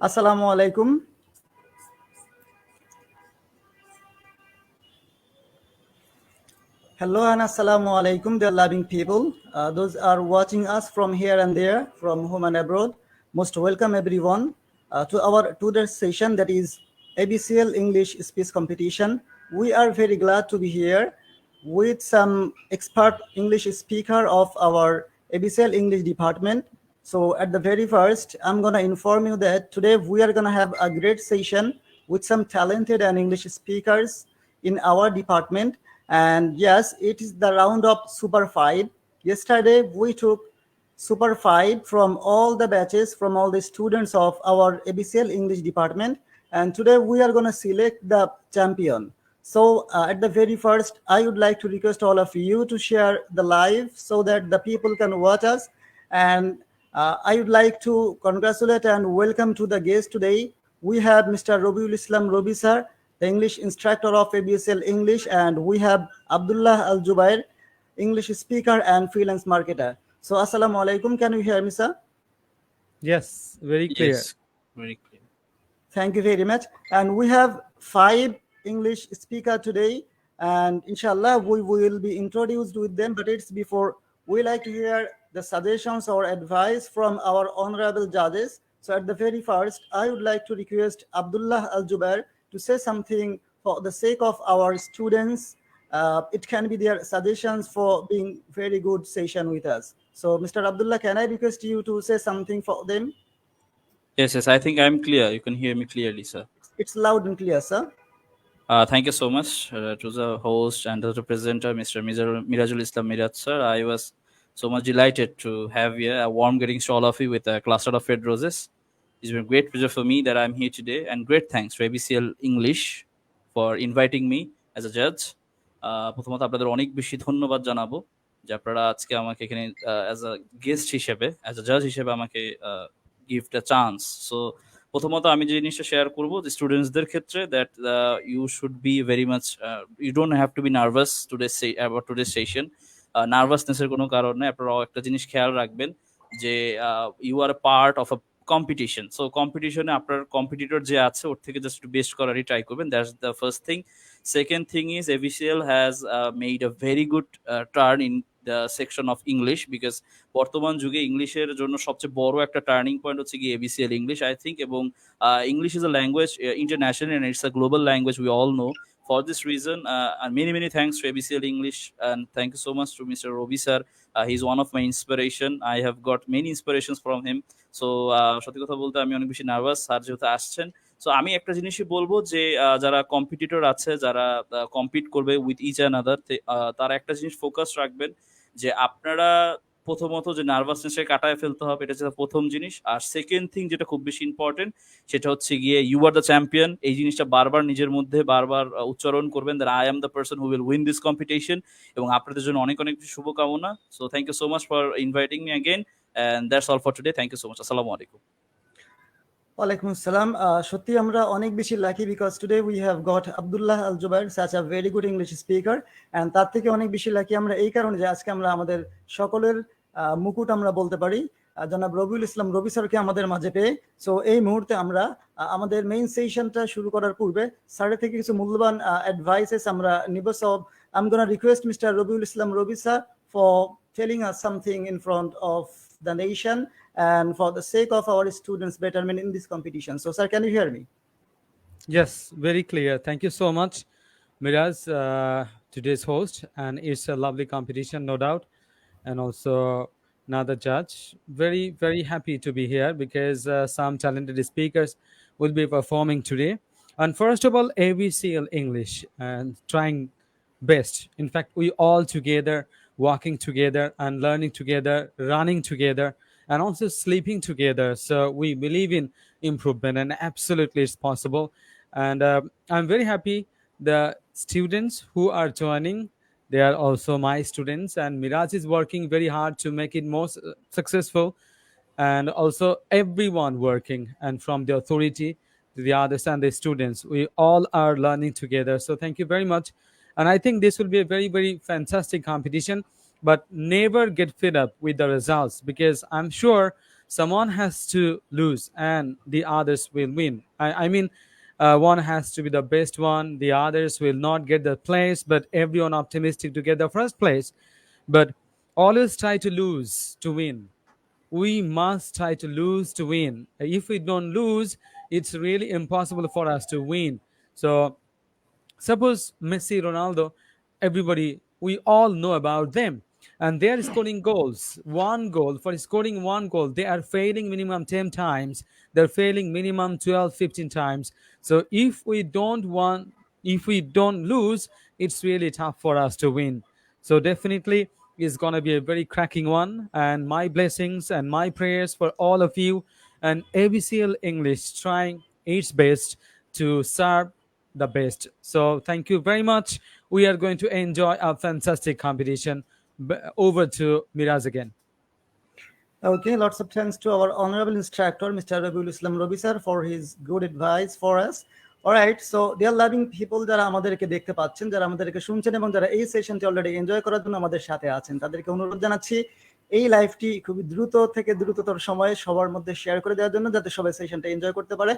Assalamu alaikum. Hello and assalamu alaikum, dear loving people. Those are watching us from here and there, from home and abroad. Most welcome everyone to our today's session, that is ABCL English Speech Competition. We are very glad to be here with some expert English speaker of our ABCL English department. So at the very first, I'm going to inform you that today we are going to have a great session with some talented and English speakers in our department. And yes, it is the round of Super 5. Yesterday, we took Super 5 from all the batches, from all the students of our ABCL English department. And today, we are going to select the champion. So at the very first, I would like to request all of you to share the live so that the people can watch us. And I would like to congratulate and welcome to the guest today. We have Mr. Robiul Islam Robi sir, the English instructor of ABSL English, and we have Abdullah Al Jubair, English speaker and freelance marketer. So, assalamu alaikum. Can you hear me, sir? Yes, very clear. Yes, very clear. Thank you very much. And we have 5 English speaker today, and inshallah we will be introduced with them. But it's before we like to hear the suggestions or advice from our honorable judges. So at the very first, I would like to request Abdullah Al Jubair to say something for the sake of our students. It can be their suggestions for being very good session with us. So Mr. Abdullah, can I request you to say something for them? Yes, I think I'm clear. You can hear me clearly, sir. It's loud and clear, sir. Thank you so much to the host and the presenter, Mr. Mirajul Islam Miraj, sir. I was so much delighted to have here a warm greetings to all of you with a cluster of red roses. It's been a great pleasure for me that I'm here today, and great thanks to ABCL English for inviting me as a judge. প্রথমত আপনাদের অনেক বেশি ধন্যবাদ জানাবো যে আপনারা আজকে আমাকে এখানে অ্যাজ আ গেস্ট হিসেবে, অ্যাজ আ জাজ হিসেবে আমাকে গিফট আ চান্স। সো প্রথমত আমি যে জিনিসটা শেয়ার করবো যে স্টুডেন্টসদের ক্ষেত্রে that you should be very much, you don't have to be nervous about today session. নার্ভাসনেসের কোনো কারণ নেই। আপনারা একটা জিনিস খেয়াল রাখবেন যে you are part of a competition. So কম্পিটিশনে আপনার কম্পিটিটর যে আছে ওর থেকে জাস্ট বেস্ট করারই ট্রাই করবেন। That's the first thing. Second thing is ABCL has made a very good turn in the section of English, because বর্তমান যুগে ইংলিশের জন্য সবচেয়ে বড় একটা টার্নিং পয়েন্ট হচ্ছে কি ABCL ইংলিশ, আই থিঙ্ক। এবং English is a language international and it's a global language, we all know. For this reason, and many thanks to ABCL English, and thank you so much to Mr. Robi sir. He's one of my inspiration. I have got many inspirations from him. So সত্যি কথা বলতে আমি অনেক বেশি nervous sir যেহেতু আসছেন। So আমি একটা জিনিসই বলবো যে যারা কম্পিটিটর আছে, যারা কম্পিট করবে উইথ ইচ অ্যান্ড আদার, তারা একটা জিনিস ফোকাস রাখবেন যে আপনারা প্রথমত যে নার্ভাসনেসকে কাটায় ফেলতে হবে, এটা হচ্ছে প্রথম জিনিস। আর সেকেন্ড থিং যেটা খুব বেশি ইম্পর্টেন্ট, সেটা হচ্ছে গিয়ে ইউ আর দ্য চ্যাম্পিয়ন। এই জিনিসটা বারবার নিজের মধ্যে বারবার উচ্চারণ করবেন, that I am the person who will win this competition. এবং আপনাদের জন্য অনেক অনেক শুভকামনা। So thank you so much for inviting me again, and that's all for today. Thank you so much. আসসালামু আলাইকুম। Walaikum assalam. সত্যি আমরা অনেক বেশি lucky because today we have got Abdullah Al Jubair, such a very good English speaker, and তার থেকে অনেক বেশি লাকি আমরা এই কারণে যে আজকে আমরা আমাদের সকলের মুকুট আমরা বলতে পারি জনাব রবিউল ইসলাম রবি স্যারকে আমাদের মাঝে পেয়ে। সো এই মুহূর্তে আমরা আমাদের মেইন সেশনটা শুরু করার পূর্বে স্যারের থেকে কিছু মূল্যবান অ্যাডভাইসেস আমরা নিব। So I'm going to request Mr. Robiul Islam Robi sir for telling us something in front of the nation and for the sake of our students' betterment in this competition. So, sir, can you hear me? Yes, very clear. Thank you so much, Miraj, today's host, and it's a lovely competition, no doubt, and also another judge. Very happy to be here because some talented speakers will be performing today. And first of all, ABCL English and trying best. In fact, we all together, walking together and learning together, running together, and also sleeping together. So we believe in improvement, and absolutely it's possible. And I'm very happy the students who are joining, they are also my students, and Miraj is working very hard to make it more successful, and also everyone working, and from the authority to the others and the students, we all are learning together. So thank you very much. And I think this will be a very fantastic competition, but never get fed up with the results, because I'm sure someone has to lose and the others will win. I mean, one has to be the best one, the others will not get the place, but everyone optimistic to get the first place. But always try to lose to win. We must try to lose to win. If we don't lose, it's really impossible for us to win. So suppose Messi, Ronaldo, everybody, we all know about them. And they are scoring goals. One goal, for scoring one goal, they are failing minimum 10 times. They're failing minimum 12, 15 times. So if we don't lose, it's really tough for us to win. So definitely is going to be a very cracking one. And my blessings and my prayers for all of you, and ABCL English trying its best to serve the best. So thank you very much. We are going to enjoy a fantastic competition. Over to Miraz again. Okay, lots of thanks to our honorable instructor, Mr. Rafiqul Islam Robi sir, for his good advice for us. Alright, so dear loving people যারা আমাদেরকে দেখতে পাচ্ছেন, যারা আমাদেরকে শুনছেন এবং যারা এই সেশনটি অলরেডি এনজয় করার জন্য আমাদের সাথে আছেন, তাদেরকে অনুরোধ জানাচ্ছি এই লাইভটি খুবই দ্রুত থেকে দ্রুততর সময়ে সবার মধ্যে শেয়ার করে দেওয়ার জন্য, যাতে সবাই সেশনটা এনজয় করতে পারে,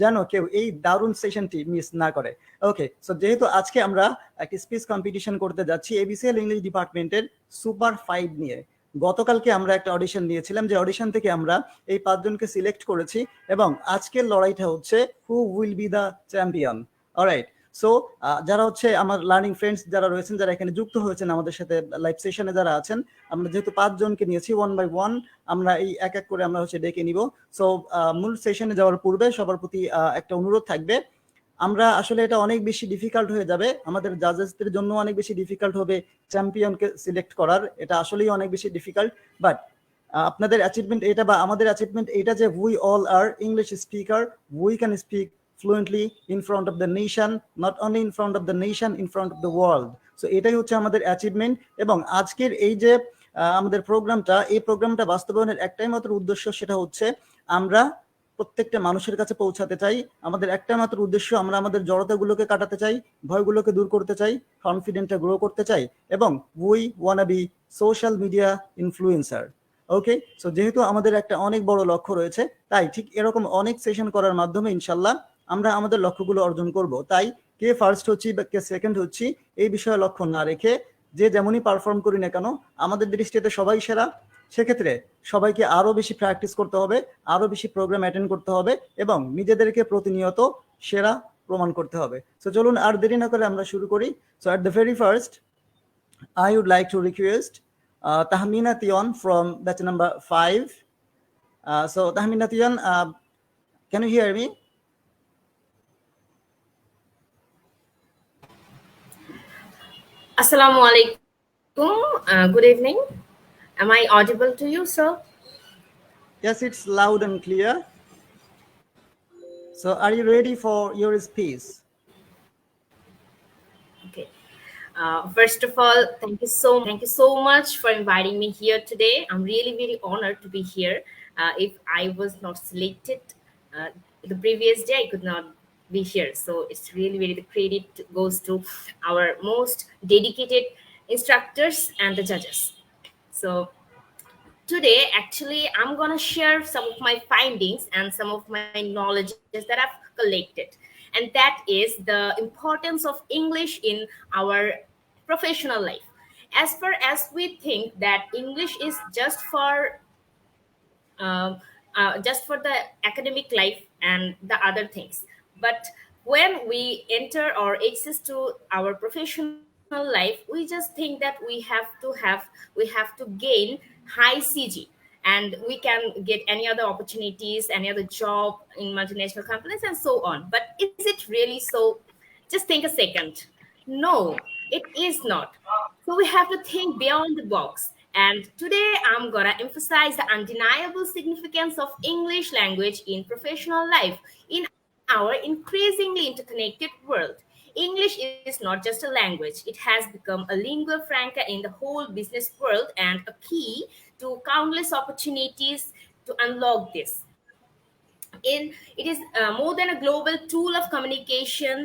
যেন কেউ এই দারুণ সেশনটি মিস না করে। ওকে, সো যেহেতু আজকে আমরা একটি স্পিচ কম্পিটিশন করতে যাচ্ছি এবিসিএল ইংলিশ ডিপার্টমেন্টের সুপার 5 নিয়ে। গতকালকে আমরা একটা অডিশন দিয়েছিলাম, যে অডিশন থেকে আমরা এই 5 জনকে সিলেক্ট করেছি এবং আজকের লড়াইটা হচ্ছে who will be the champion. Alright, so যারা হচ্ছে আমার লার্নিং ফ্রেন্ডস যারা রয়েছেন, যারা এখানে যুক্ত হয়েছেন আমাদের সাথে লাইভ সেশনে যারা আছেন, আমরা যেহেতু 5 জনকে নিয়েছি, 1 বাই 1 আমরা এই এক এক করে আমরা হচ্ছে ডেকে নিব। সো মূল সেশনে যাওয়ার পূর্বে সবার প্রতি একটা অনুরোধ থাকবে, আমরা আসলে এটা অনেক বেশি ডিফিকাল্ট হয়ে যাবে, আমাদের জাজেসদের জন্য অনেক বেশি ডিফিকাল্ট হবে চ্যাম্পিয়নকে সিলেক্ট করার, এটা আসলেই অনেক বেশি ডিফিকাল্ট। বাট আপনাদের অ্যাচিভমেন্ট এটা বা আমাদের অ্যাচিভমেন্ট এটা যে we all are English speaker, we can speak fluently in front of the nation, not only in front of the nation, in front of the world. So এটাই হচ্ছে আমাদের achievement. এবং আজকের এই যে আমাদের প্রোগ্রামটা, এই প্রোগ্রামটা বাস্তবায়নের একটাই মাত্র উদ্দেশ্য, সেটা হচ্ছে আমরা প্রত্যেকটা মানুষের কাছে পৌঁছাতে চাই। আমাদের একটা মাত্র উদ্দেশ্য, আমরা আমাদের জড়তাগুলোকে কাটাতে চাই, ভয়গুলোকে দূর করতে চাই, কনফিডেন্টটা গ্রো করতে চাই, এবং we wanna be social media influencer. Okay, so যেহেতু আমাদের একটা অনেক বড় লক্ষ্য রয়েছে, তাই ঠিক এরকম অনেক সেশন করার মাধ্যমে ইনশাল্লাহ আমরা আমাদের লক্ষ্যগুলো অর্জন করব। তাই কে ফার্স্ট হচ্ছি বা কে সেকেন্ড হচ্ছি এই বিষয়ে লক্ষ্য না রেখে, যে যেমনই পারফর্ম করি না কেন, আমাদের দৃষ্টিতে সবাই সেরা। সেক্ষেত্রে সবাইকে আরো বেশি প্র্যাকটিস করতে হবে, আরো বেশি প্রোগ্রাম অ্যাটেন্ড করতে হবে এবং নিজেদেরকে প্রতিনিয়ত সেরা প্রমাণ করতে হবে। সো চলুন আর দেরি না করে আমরা শুরু করি। So at the very first I would like to request Tahmina Tion from batch number 5. So Tahmina Tion, can you hear me? Assalamu alaikum. Good evening. Am I audible to you, sir? Yes, it's loud and clear. So are you ready for your speech? Okay. First of all, thank you so much for inviting me here today. I'm really very honored to be here. If I was not selected the previous day, I could not be here. So it's really the credit goes to our most dedicated instructors and the judges. So today, actually, I'm going to share some of my findings and some of my knowledges that I've collected. And that is the importance of English in our professional life. As far as we think that English is just for the academic life and the other things, but when we enter or access to our professional life, we just think that we have to gain high CG, and we can get any other opportunities, any other job in multinational companies and so on. But is it really so? Just think a second. No, it is not. So we have to think beyond the box. And today I'm gonna emphasize the undeniable significance of English language in professional life in our increasingly interconnected world. English is not just a language, it has become a lingua franca in the whole business world and a key to countless opportunities to unlock this. It is more than a global tool of communication,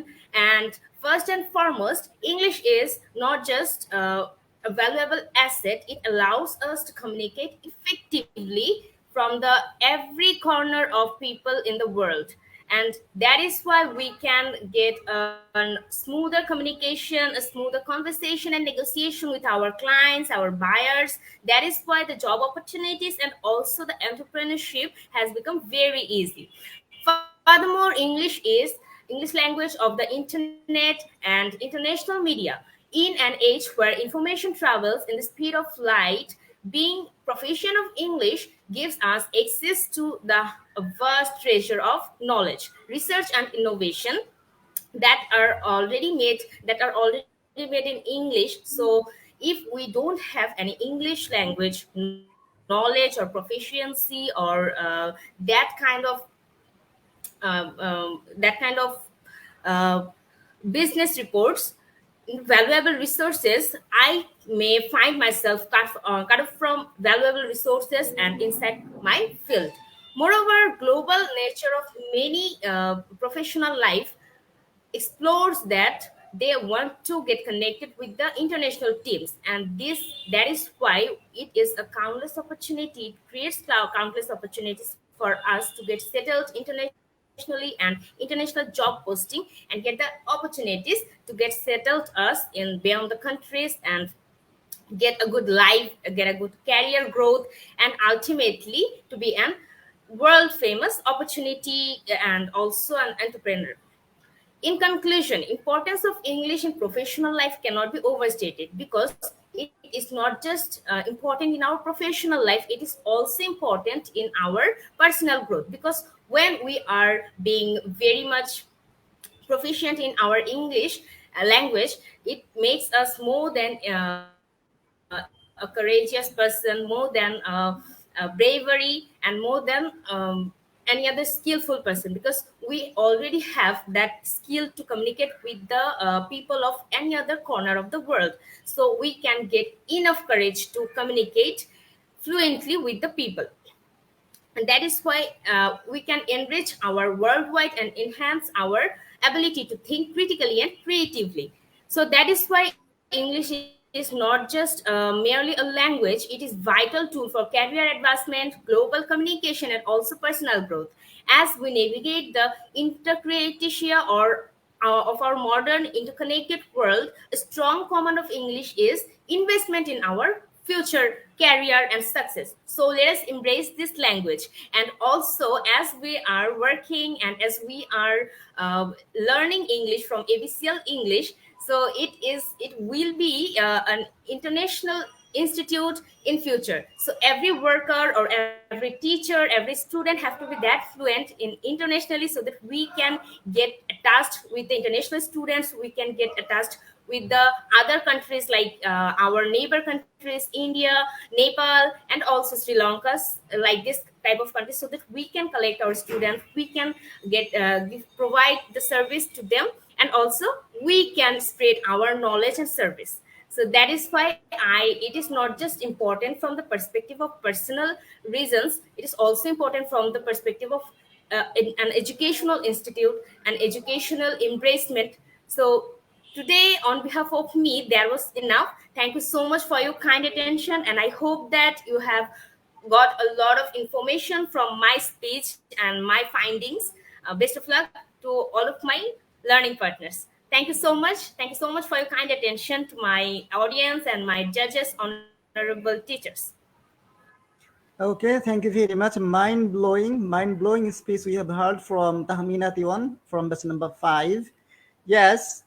and first and foremost, English is not just a valuable asset. It allows us to communicate effectively from the every corner of people in the world, and that is why we can get a smoother communication, a smoother conversation and negotiation with our clients, our buyers. That is why the job opportunities and also the entrepreneurship has become very easy. Furthermore, English language of the internet and international media. In an age where information travels in the speed of light, being proficient of English gives us access to the vast treasure of knowledge, research, and innovation that are already made in English. So if we don't have any English language knowledge or proficiency or that kind of that kind of uh, business reports, valuable resources, I may find myself cut off from valuable resources and inside my field. Moreover, global nature of many professional life explores that they want to get connected with the international teams, and this that is why it is a countless opportunity, it creates countless opportunities for us to get settled internationally and international job posting and get the opportunities to get settled us in beyond the countries and get a good life, get a good career growth, and ultimately to be an world famous opportunity and also an entrepreneur. In conclusion, importance of English in professional life cannot be overstated because it is not just important in our professional life, it is also important in our personal growth, because when we are being very much proficient in our English language, it makes us more than a courageous person, more than bravery, and more than any other skillful person, because we already have that skill to communicate with the people of any other corner of the world. So we can get enough courage to communicate fluently with the people, and that is why we can enrich our worldwide and enhance our ability to think critically and creatively. So that is why English is not just merely a language, it is vital tool for career advancement, global communication, and also personal growth. As we navigate the intercreatia or of our modern interconnected world, a strong command of English is investment in our future career and success. So let us embrace this language. And also, as we are working and as we are learning English from ABCL English, so it will be an international institute in future. So every worker or every teacher, every student have to be that fluent in internationally, so that we can get attached with the international students, we can get attached with the other countries like our neighbor countries, India, Nepal, and also Sri Lanka, like this type of countries, so that we can collect our students, we can provide the service to them, and also we can spread our knowledge and service. So that is why it is not just important from the perspective of personal reasons, it is also important from the perspective of an educational institute, an educational embracement. So today, on behalf of me, there was enough. Thank you so much for your kind attention, and I hope that you have got a lot of information from my speech and my findings. Best of luck to all of my learning partners. Thank you so much. Thank you so much for your kind attention to my audience and my judges, honorable teachers. Okay, thank you very much. Mind blowing speech we have heard from Tahmina Tiwan from batch number 5. Yes,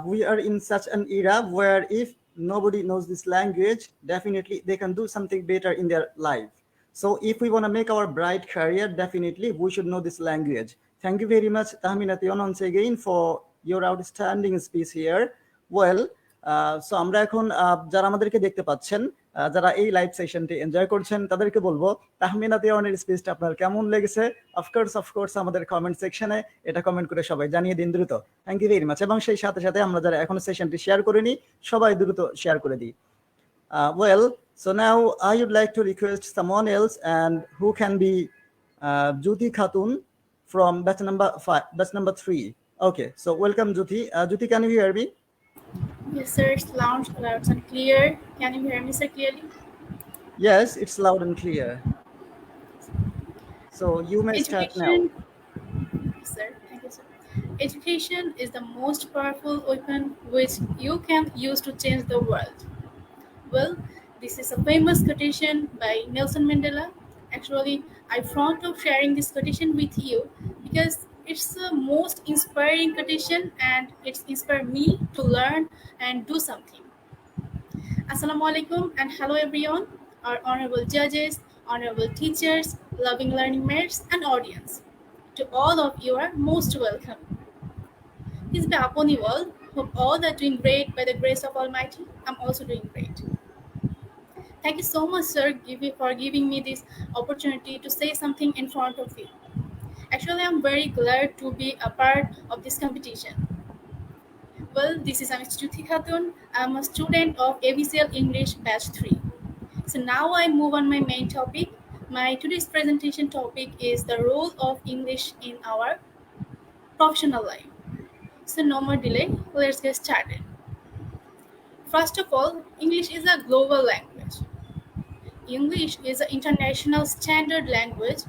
we are in such an era where if nobody knows this language, definitely they can do something better in their life. So if we want to make our bright career, definitely we should know this language. Thank you very much, Tahmina Tiwan, once again for your outstanding speech here. Well, so আমরা এখন যারা আমাদেরকে দেখতে পাচ্ছেন, যারা এই live সেশনটি enjoy করছেন, তাদেরকে বলবো তাহমিনা তিওয়ানের স্পিচটা আপনার কেমন লেগেছে অফকোর্স আমাদের কমেন্ট সেকশনে এটা কমেন্ট করে সবাই জানিয়ে দিন দ্রুত। Thank you very much. এবং সেই সাথে সাথে আমরা যারা এখনো সেশনটি শেয়ার করিনি সবাই দ্রুত শেয়ার করে দিই। Well, so now I would like to request someone else, and who can be Jyoti Khatun from batch number 3. Okay, so welcome Jyoti. Jyoti, can you hear me? Yes, sir. It's loud and clear. Can you hear me, sir, clearly? Yes, it's loud and clear. So So you may start now. Education, sir, thank you, sir. Education is the most powerful weapon which you can use to change the world. Well, this is a famous quotation by Nelson Mandela. Actually, I fond of sharing this quotation with you because it's the most inspiring quotation and it's inspired me to learn and do something. Assalamu alaikum and hello everyone, our honorable judges, honorable teachers, loving learning mates, and audience. To all of you are most welcome. Peace be upon you all. Hope all are doing great by the grace of Almighty. I'm also doing great. Thank you so much, sir, for giving me this opportunity to say something in front of you. Actually, I'm very glad to be a part of this competition. Well, this is Ms. Jyoti Khatun. I'm a student of ABCL English Batch 3. So now I move on my main topic. My today's presentation topic is the role of English in our professional life. So no more delay, let's get started. First of all, English is a global language. English is an international standard language.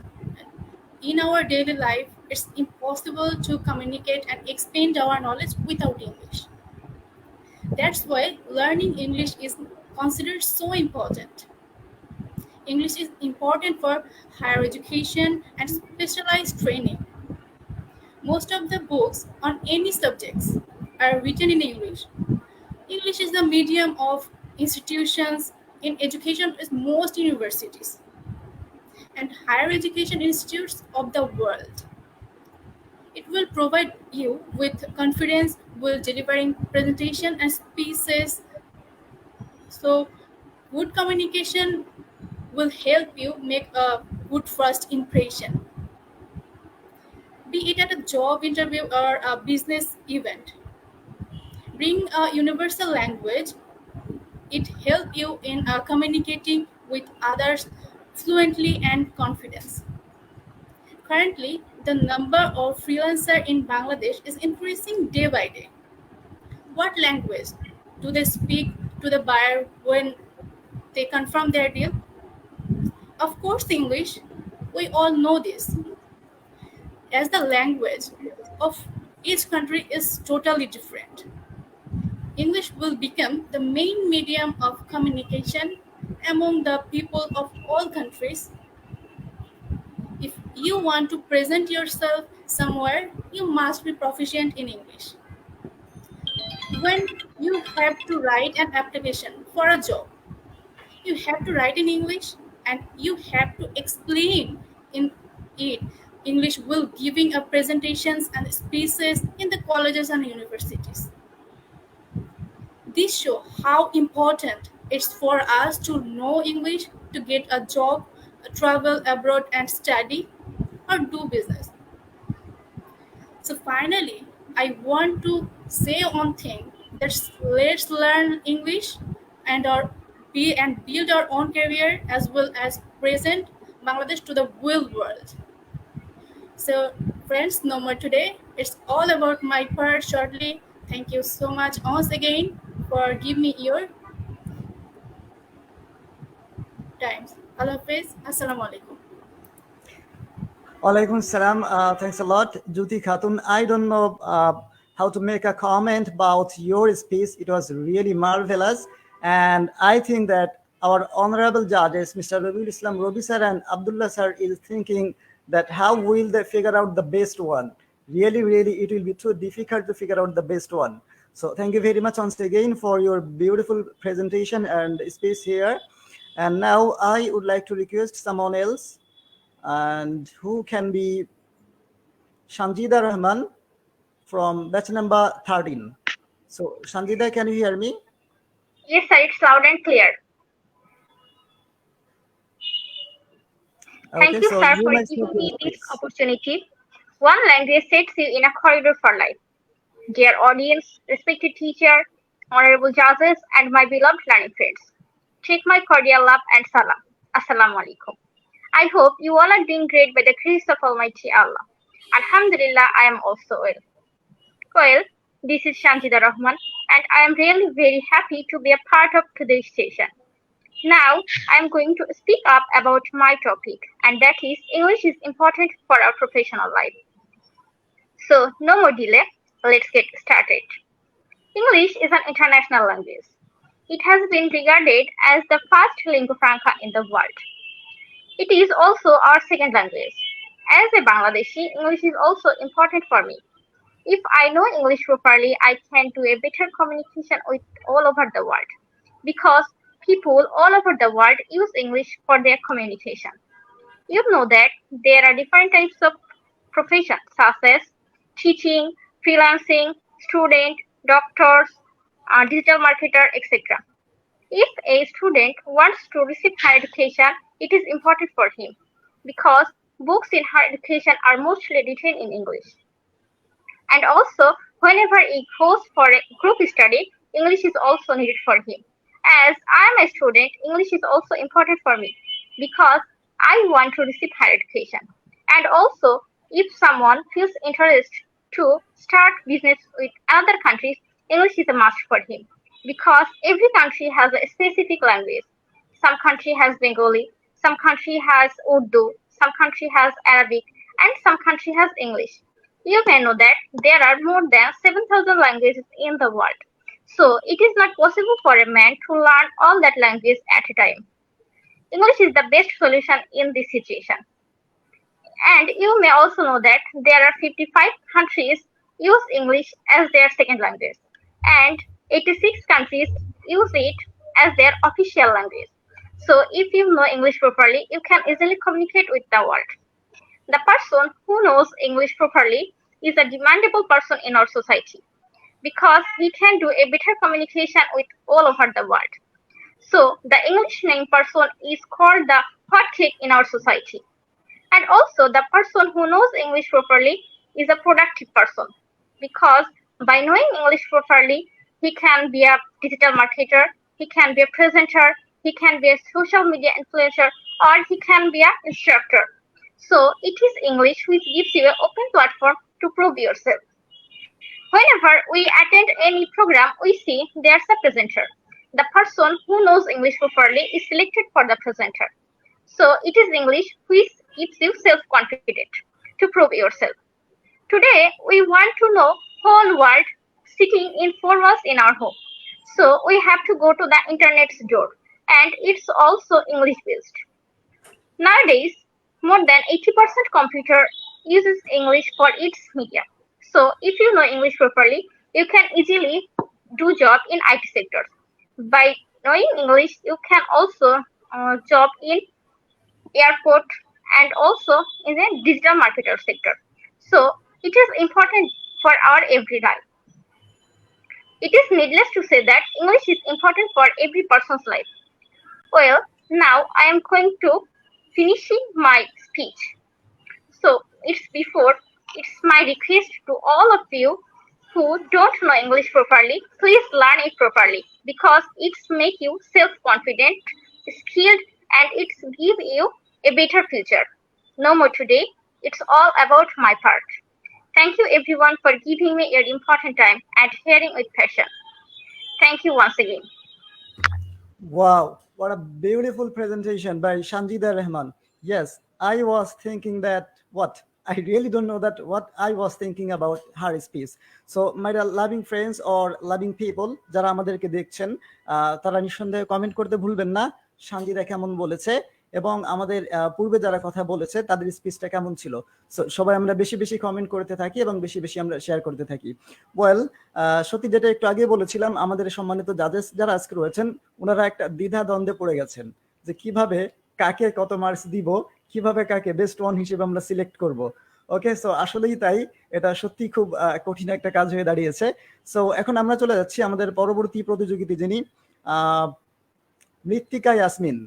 In our daily life, it's impossible to communicate and expand our knowledge without English. That's why learning English is considered so important. English is important for higher education and specialized training. Most of the books on any subjects are written in English. English is the medium of institutions in education at most universities and higher education institutes of the world. It will provide you with confidence while delivering presentation and speeches. So good communication will help you make a good first impression. Be it at a job interview or a business event. Bring a universal language. It helps you in communicating with others fluently and confidence. Currently, the number of freelancers in Bangladesh is increasing day by day. What language do they speak to the buyer when they confirm their deal? Of course, English. We all know this. As the language of each country is totally different. English will become the main medium of communication among the people of all countries. If you want to present yourself somewhere, you must be proficient in English. When you have to write an application for a job, you have to write in English and you have to explain in it. English will giving a presentations and speeches in the colleges and universities. This show how important it's for us to know English to get a job, travel abroad and study or do business. So finally, I want to say one thing that let's learn English and build our own career as well as present Bangladesh to the real world. So friends, no more today. It's all about my part shortly. Thank you so much once again for giving me your times. Allah Hafiz. Assalamu alaikum. Alaikum salam. Thanks a lot, Jyoti Khatun. I don't know how to make a comment about your speech. It was really marvelous. And I think that our honorable judges, Mr. Rafiqul Islam Robi sir and Abdullah sir, is thinking that how will they figure out the best one? Really, really, it will be too difficult to figure out the best one. So thank you very much once again for your beautiful presentation and speech here. And now I would like to request someone else, and who can be Shanjida Rahman from batch number 13. So Shanjida, can you hear me? Yes, sir, it's loud and clear. Thank you, so sir, you for may giving start me your this speech. opportunity. One language sets you in a corridor for life. Dear audience, respected teacher, honorable judges, and my beloved learning friends, take my cordial love and salam. Assalamu alaikum. I hope you all are doing great by the grace of Almighty Allah. Alhamdulillah, I am also well. Well, this is Shanjida Rahman, and I am really very happy to be a part of today's session. Now I am going to speak up about my topic, and that is English is important for our professional life. So, no more delay, let's get started. English is an international language. It has been regarded as the first lingua franca in the world. It is also our second language. As a Bangladeshi, English is also important for me. If I know English properly, I can do a better communication with all over the world. Because people all over the world use English for their communication. You know that there are different types of professions such as teaching, freelancing, student, doctors, digital marketer, etc. If a student wants to receive higher education, it is important for him because books in higher education are mostly written in English. And also, whenever he goes for a group study, English is also needed for him. As I am a student, English is also important for me because I want to receive higher education. And also, if someone feels interest to start business with other countries, English is a must for him because every country has a specific language. Some country has Bengali, some country has Urdu, some country has Arabic, and some country has English. You may know that there are more than 7,000 languages in the world. So it is not possible for a man to learn all that language at a time. English is the best solution in this situation. And you may also know that there are 55 countries use English as their second language, and 86 countries use it as their official language. So if you know English properly, you can easily communicate with the world. The person who knows English properly is a demandable person in our society because he can do a better communication with all over the world. So the English name person is called the hot cake in our society. And also the person who knows English properly is a productive person because by knowing English properly, he can be a digital marketer, he can be a presenter, he can be a social media influencer, or he can be an instructor. So it is English which gives you an open platform to prove yourself. Whenever we attend any program, we see there's a presenter. The person who knows English properly is selected for the presenter. So it is English which gives you self-confident to prove yourself. Today, we want to know whole world sitting in 4 walls in our home. So we have to go to the internet's door, and it's also English based. Nowadays, more than 80% computer uses English for its media. So if you know English properly, you can easily do job in IT sector. By knowing English, you can also job in airport and also in the digital marketer sector. So it is important for our every life. It is needless to say that English is important for every person's life. Well, now I am going to finishing my speech. So it's my request to all of you who don't know English properly, please learn it properly because it's make you self-confident, skilled, and it's give you a better future. No more today. It's all about my part. Thank you everyone for giving me your important time and hearing with passion. Thank you once again. Wow, what a beautiful presentation by Shanjida Rahman. Yes, I was thinking that I really don't know that what I was thinking about her speech. So my loving friends or loving people যারা আমাদেরকে দেখছেন তারা নিঃসন্দেহে comment করতে ভুলবেন না সঞ্জিদা কেমন বলেছে এবং আমাদের পূর্বে যারা কথা বলেছে তাদের স্পিচটা কেমন ছিল। সো সবাই আমরা বেশি বেশি কমেন্ট করতে থাকি এবং বেশি বেশি আমরা শেয়ার করতে থাকি। ওয়েল সত্যি যেটা একটু আগে বলেছিলাম আমাদের সম্মানিত জাজেস যারা আজকে রয়েছেন ওনারা একটা দ্বিধা দ্বন্দ্বে পড়ে গেছেন যে কিভাবে কাকে কত মার্কস দিব, কিভাবে কাকে বেস্ট ওয়ান হিসেবে আমরা সিলেক্ট করব। ওকে, সো আসলেই তাই, এটা সত্যি খুব কঠিন একটা কাজ হয়ে দাঁড়িয়েছে। সো এখন আমরা চলে যাচ্ছি আমাদের পরবর্তী প্রতিযোগিতা যিনি মৃত্তিকা Yasmin.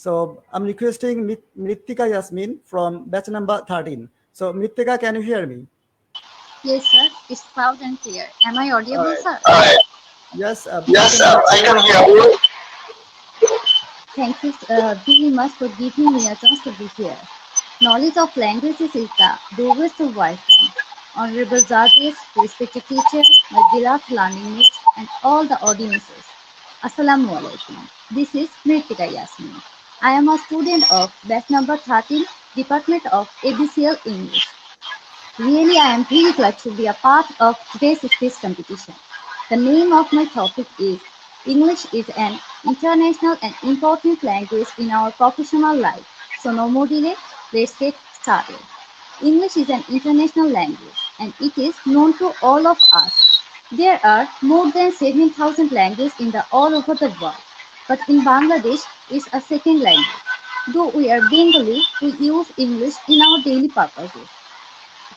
So I'm requesting Mritika Yasmin from batch number 13. So Mritika, can you hear me? Yes, sir. It's loud and clear. Am I audible, sir? Yes. Yes, I can hear you. Thank you very much for giving me a chance to be here. Knowledge of languages is the doorway to wisdom. Honorable judges, respected teachers, my beloved learning mates, and all the audiences. Assalamu alaikum. This is Mritika Yasmin. I am a student of batch number 13, Department of ABCL English. Really, I am very glad to be a part of today's speech competition. The name of my topic is English is an international and important language in our professional life. So no more delay, let's get started. English is an international language and it is known to all of us. There are more than 7,000 languages in the all over the world, but in Bangladesh it's a second language. Though we are Bengali, we use English in our daily purposes.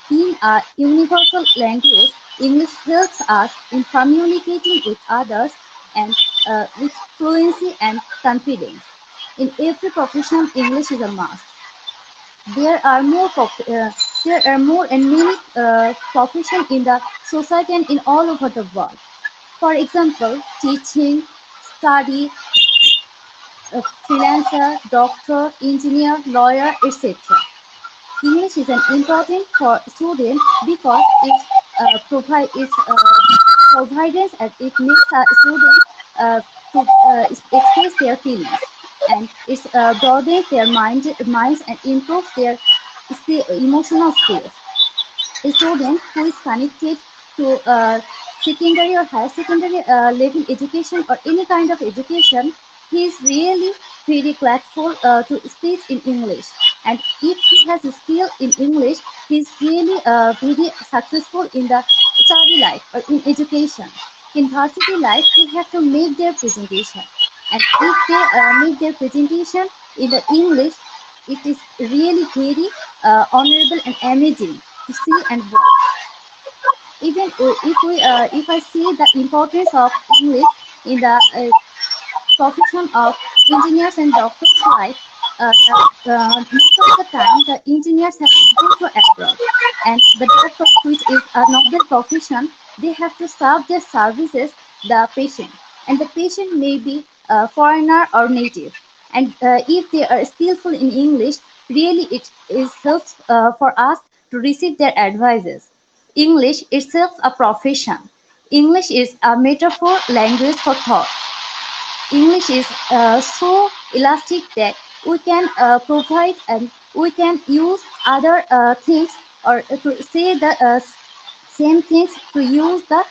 Being a universal language, English helps us in communicating with others and with fluency and confidence. In every profession, English is a must. There are more and many professions in the society and in all over the world. For example, teaching, study, freelancer, doctor, engineer, lawyer, etc. English is an important for students because it provides and it makes a student to express their feelings and it broadens their minds and improves their emotional skills. A student who is connected to secondary or higher secondary level education or any kind of education, he is really very grateful to speak in English. And if he has a skill in English, he is really very successful in the study life or in education. In varsity life, they have to make their presentation. And if they make their presentation in the English, it is really very honorable and amazing to see and watch. Even if I see the importance of English in the profession of engineers and doctors' life, most of the time the engineers have to go to abroad, and the doctor, which is a noble profession, they have to serve their services the patient, and the patient may be a foreigner or native. And if they are skillful in English, really it is helps for us to receive their advices. English itself a profession. English is a metaphor language for thought. English is so elastic that we can provide and we can use other things or to say the same things to use the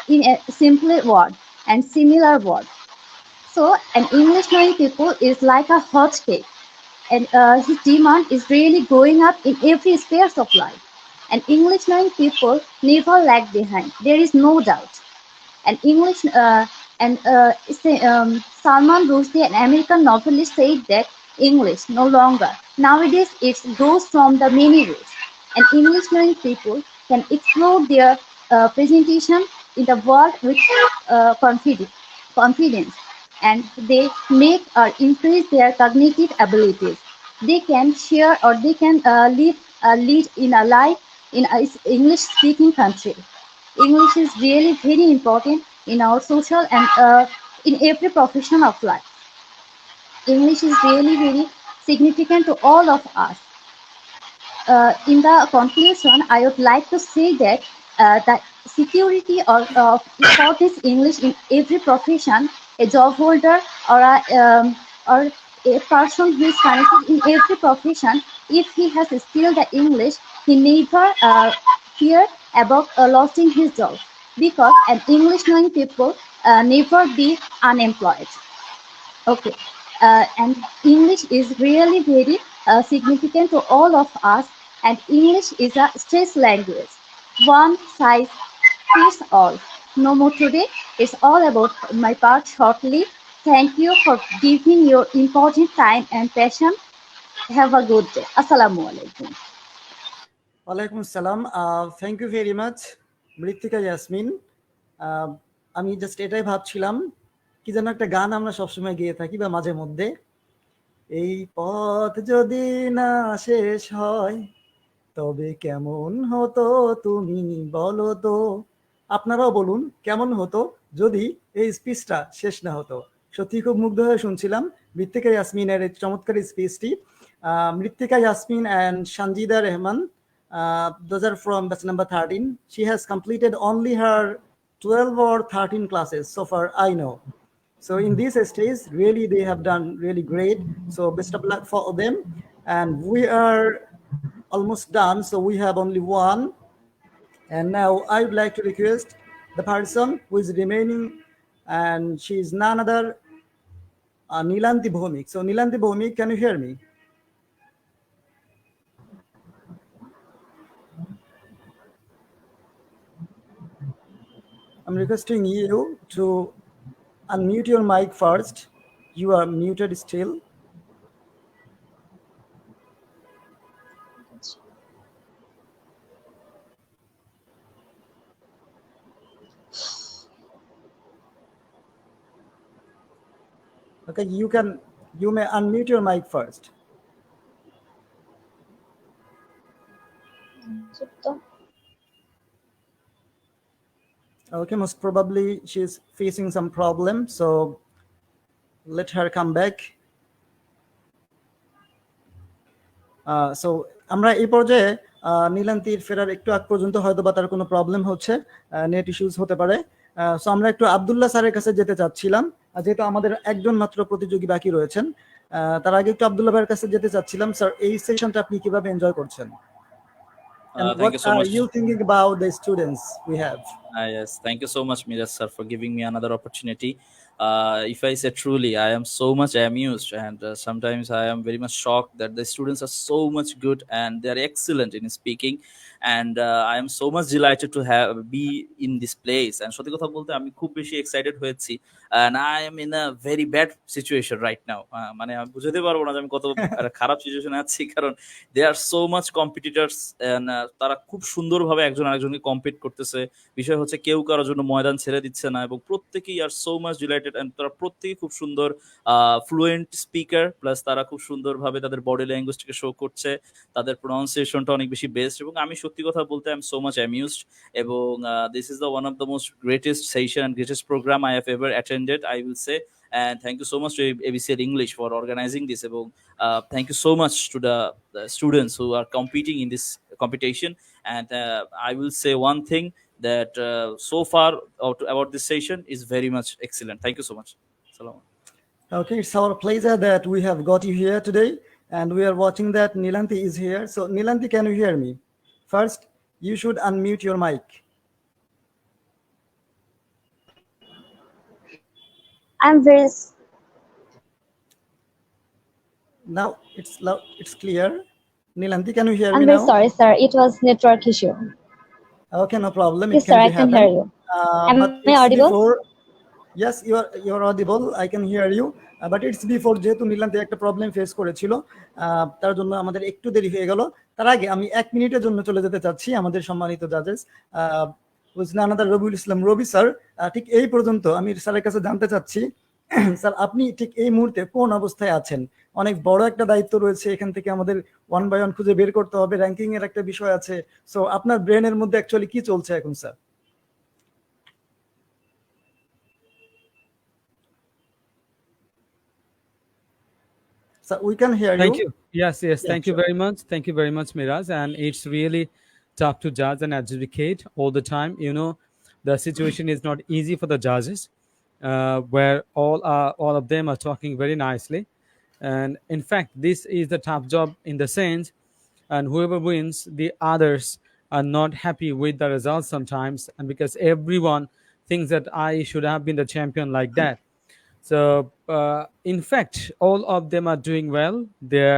in a simpler word and similar word. So an English knowing people is like a hot cake, and his demand is really going up in every sphere of life. And English knowing people never lag behind. There is no doubt. And English Salman Rushdie, an American novelist, said that English no longer. Nowadays, it grows from the many roots. And English knowing people can explore their presentation in the world with confidence, and they make or increase their cognitive abilities. They can share or they can lead in a life in an English speaking country. English is really very important in our social and in every profession of life. English is really very significant to all of us. In the conclusion, I would like to say that the security of importance English in every profession, a job holder or a person who is connected in every profession, if he has skilled the English, he never fear about losing his job, because an English knowing people never be unemployed. Okay, and English is really very significant to all of us, and English is a stress language. One size fits all. No more today. It's all about my part shortly. Thank you for giving your important time and passion. Have a good day. Assalamu alaikum. ওয়ালাইকুম আসসালাম। Thank you very much মৃত্তিকা ইয়াসমিন। আমি just এটাই ভাবছিলাম, কি যেন একটা গান আমরা সবসময় গেয়ে থাকি বা মাঝে মধ্যে, এই পথ যদি না শেষ হয় তবে কেমন হতো তুমি বলো তো। আপনারাও বলুন কেমন হতো যদি এই স্পিচটা শেষ না হতো। সত্যি খুব মুগ্ধ হয়ে শুনছিলাম মৃত্তিকা ইয়াসমিনের এই চমৎকার স্পিচটি। মৃত্তিকা Yasmin and Shanjida Rehman, those are from batch number 13. She has completed only her 12 or 13 classes so far I know. So in this stage, really they have done really great. So best of luck for them. And we are almost done. So we have only one. And now I would like to request the person who is remaining, and she is none other Nilanti Bhomik. So Nilanti Bhomik, can you hear me? I'm requesting you to unmute your mic first. You are muted still. Okay, you may unmute your mic first. Okay, most probably she's facing some problem, so let her come back. So আমরা এই পর্যায়ে নীলান্তির ফেরার একটু আগ পর্যন্ত হয়তো বা তার কোনো প্রবলেম হচ্ছে, নেট ইস্যুজ হতে পারে। সো আমরা একটু আব্দুল্লাহ স্যারের কাছে যেতে চাচ্ছিলাম, যেহেতু আমাদের একজন মাত্র প্রতিযোগী বাকি রয়েছেন। তার আগে একটু আব্দুল্লাহ ভাইয়ের কাছে যেতে চাচ্ছিলাম। স্যার, এই সেশনটা আপনি কিভাবে এনজয় করছেন? And Thank what you so are much. you thinking about the students we have? Yes, thank you so much, Miraj sir, for giving me another opportunity. If I say truly, I am so much amused, and sometimes I am very much shocked that the students are so much good and they are excellent in speaking. And I am so much delighted to be in this place. And সত্যি কথা বলতে আমি খুব বেশি excited হয়েছি, and I am in a very bad situation right now. মানে আমি বুঝাতে পারবো না যে আমি কত একটা খারাপ সিচুয়েশনে আছি, কারণ দে are so much competitors, and তারা খুব সুন্দরভাবে একজন আরেকজনকে কম্পিট করতেছে। বিষয় হচ্ছে কেউ কারোর জন্য ময়দান ছেড়ে দিচ্ছে না, এবং প্রত্যেকেই আর সো মাচ ডিলাইটেড, এন্ড তারা প্রত্যেকেই খুব সুন্দর ফ্লুয়েন্ট স্পিকার, প্লাস তারা খুব সুন্দরভাবে তাদের বডি ল্যাঙ্গুয়েজটাকে শো করছে, তাদের প্রোনাউন্সিয়েশনটা অনেক বেশি বেস্ট। এবং আমি সত্যি কথা বলতে I am so much amused, এবং this is the one of the most greatest session and greatest program I have ever attended, I will say. And thank you so much to ABCL English for organizing this, এবং thank you so much to the students who are competing in this competition. And I will say one thing, that so far about this session is very much excellent. Thank you so much. Salam. Okay, it's our pleasure that we have got you here today, and we are watching that Nilanti is here. So Nilanti, can you hear me? First, you should unmute your mic. I'm very Now it's clear. Nilanti, can you hear me I'm now? very sorry, sir. It was network issue. Okay, no problem. Yes, It can sir, be I can happen. hear you. Am But I it's audible? before. Yes, you are audible. I can hear you. But it's before, যেহেতু নীলান্তি একটা problem face করেছিল, তার জন্য আমাদের একটু দেরি হয়ে গেল। তার আগে আমি 1 মিনিটের জন্য চলে যেতে চাচ্ছি আমাদের সম্মানিত জাজেস, আনাদার রবিউল ইসলাম রবি স্যার। ঠিক এই পর্যন্ত আমি স্যারের কাছে জানতে চাচ্ছি, স্যার আপনি ঠিক এই মুহূর্তে কোন অবস্থায় আছেন? অনেক বড় একটা দায়িত্ব রয়েছে, এখান থেকে আমাদের ওয়ান বাই ওয়ান খুঁজে বের করতে হবে, র্যাঙ্কিং এর একটা বিষয় আছে। সো আপনার ব্রেনের মধ্যে অ্যাকচুয়ালি কি চলছে এখন sir? So we can hear Thank you. you. Yes, Yeah, thank you sure. very much. Thank you very much, Miraz. And it's really tough to judge and adjudicate all the time. You know, the situation is not easy for the judges, where all of them are talking very nicely. And in fact, this is the tough job in the sense, and whoever wins, the others are not happy with the results sometimes, and because everyone thinks that I should have been the champion like that. So, in fact, all of them are doing well. Their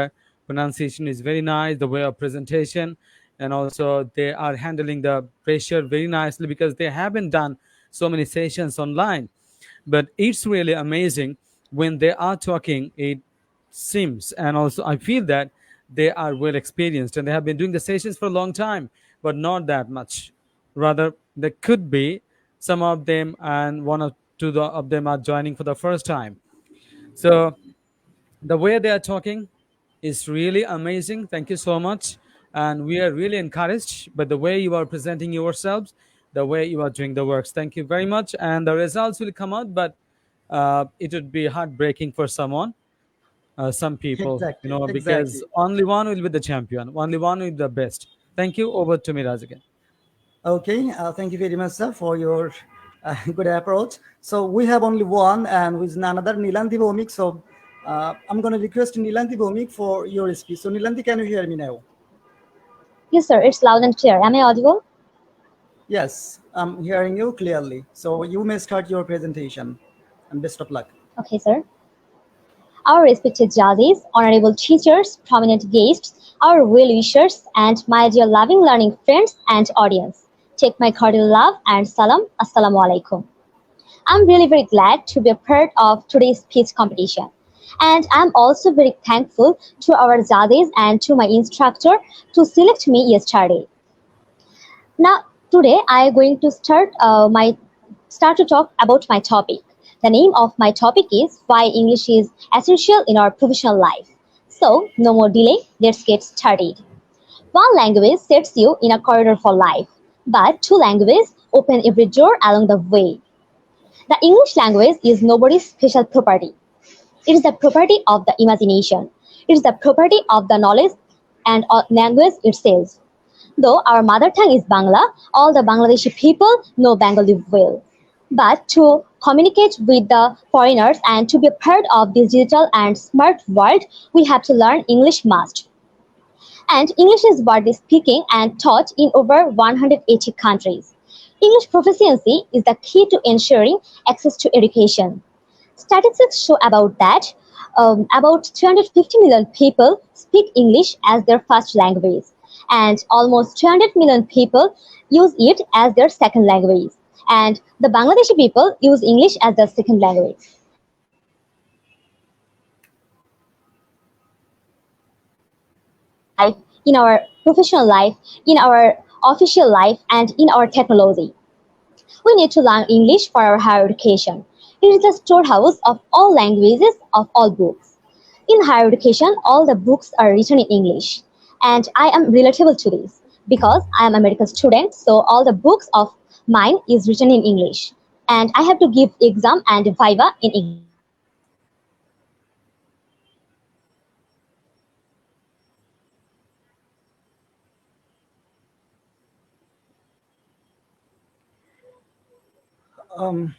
pronunciation is very nice, the way of presentation, and also they are handling the pressure very nicely because they haven't done so many sessions online. But it's really amazing when they are talking, it seems, and also I feel that they are well experienced and they have been doing the sessions for a long time, but not that much. Rather, there could be some of them, and one or two of them are joining for the first time. So the way they are talking is really amazing. Thank you so much. And we are really encouraged by the way you are presenting yourselves, the way you are doing the works. Thank you very much. And the results will come out, but it would be heartbreaking for some people, Exactly, because exactly. only one will be the champion, only one will be the best. Thank you. Over to Miraz again. Okay, thank you very much, sir, for your good approach. So we have only one, and with none other Nilanti Bhomik. So I'm going to request Nilanti Bhomik for your speech. So Nilanti, can you hear me now? Yes, sir. It's loud and clear. Am I audible? Yes, I'm hearing you clearly. So you may start your presentation, and best of luck. Okay, sir. Our respected judges, honorable teachers, prominent guests, our well-wishers, and my dear loving learning friends and audience, take my cordial love and salam. Assalamu alaikum. I'm really very glad to be a part of today's speech competition. And I'm also very thankful to our judges and to my instructor to select me yesterday. Now, today I am going to start to talk about my topic. The name of my topic is why English is essential in our professional life. So, no more delay, let's get started. One language sets you in a corridor for life, but two languages open every door along the way. The English language is nobody's special property. It is the property of the imagination. It is the property of the knowledge and language itself. Though our mother tongue is Bangla, all the Bangladeshi people know Bengali well. But to communicate with the foreigners and to be a part of this digital and smart world, we have to learn English must. And English is widely speaking and taught in over 180 countries. English proficiency is the key to ensuring access to education. Statistics show about 350 million people speak English as their first language, and almost 200 million people use it as their second language. And the Bangladeshi people use English as their second language. In our professional life, in our official life, and in our technology. We need to learn English for our higher education. It is the storehouse of all languages, of all books. In higher education, all the books are written in English. And I am relatable to this because I am a medical student, so all the books of mine is written in English. And I have to give exam and viva in English.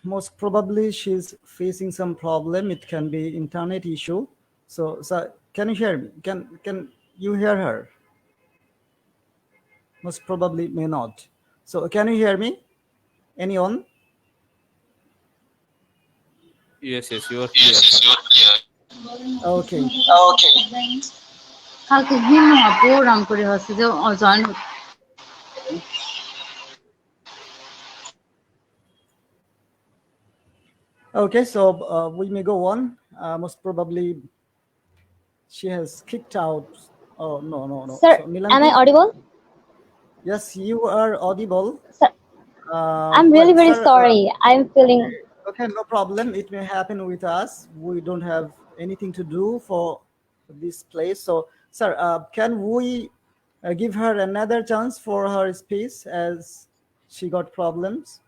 Most probably she's facing some problem. It can be internet issue. So can you hear me? Can you hear her? Most probably may not. So can you hear me? Anyone? Yes, you are clear. Okay. কালকে ভিন্ন programme করে হচ্ছে যে join Okay, so we may go on. Most probably she has kicked out. Oh, no. Sir, So, Nilanti, am I audible? yes, you are audible. Sir, I'm really but very sir, sorry. I'm feeling... Okay, no problem. It may happen with us. We don't have anything to do for this place. So, sir, can we give her another chance for her speech as she got problems?